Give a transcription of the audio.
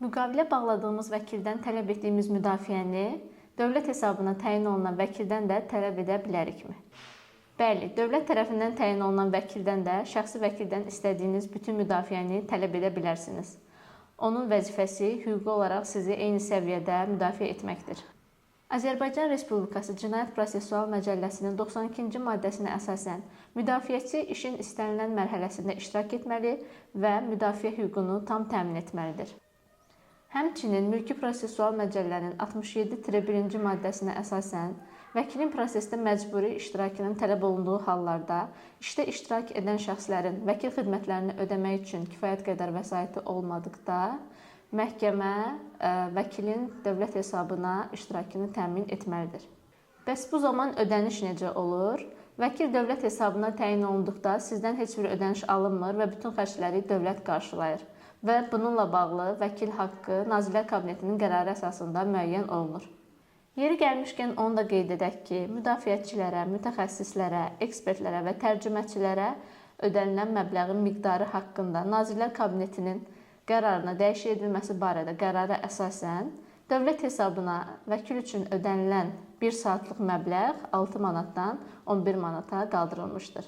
Müqavilə bağladığımız vəkildən tələb etdiyimiz müdafiəni dövlət hesabına təyin olunan vəkildən də tələb edə bilərikmi? Bəli, dövlət tərəfindən təyin olunan vəkildən də şəxsi vəkildən istədiyiniz bütün müdafiəni tələb edə bilərsiniz. Onun vəzifəsi hüquqi olaraq sizi eyni səviyyədə müdafiə etməkdir. Azərbaycan Respublikası Cinayət Prosessual Məcəlləsinin 92-ci maddəsinə əsasən müdafiəçi işin istənilən mərhələsində iştirak etməli və müdafiə hüququnu tam təmin etməlidir. Həmçinin Mülki Prosessual Məcəllənin 67-1-ci maddəsinə əsasən vəkilin prosesdə məcburi iştirakının tələb olunduğu hallarda işdə iştirak edən şəxslərin vəkil xidmətlərini ödəmək üçün kifayət qədər vəsaiti olmadıqda məhkəmə vəkilin dövlət hesabına iştirakını təmin etməlidir. Bəs bu zaman ödəniş necə olur? Vəkil dövlət hesabına təyin olunduqda sizdən heç bir ödəniş alınmır və bütün xərcləri dövlət qarşılayır və bununla bağlı vəkil haqqı Nazirlər Kabinetinin qərarı əsasında müəyyən olunur. Yeri gəlmişkən onu da qeyd edək ki, müdafiəçilərə, mütəxəssislərə, ekspertlərə və tərcüməçilərə ödənilən məbləğin miqdarı haqqında Nazirlər Kabinetinin qərarına dəyişiklik edilməsi barədə qərara əsasən dövlət hesabına vəkil üçün ödənilən 1 saatlıq məbləğ 6 manatdan 11 manata qaldırılmışdır.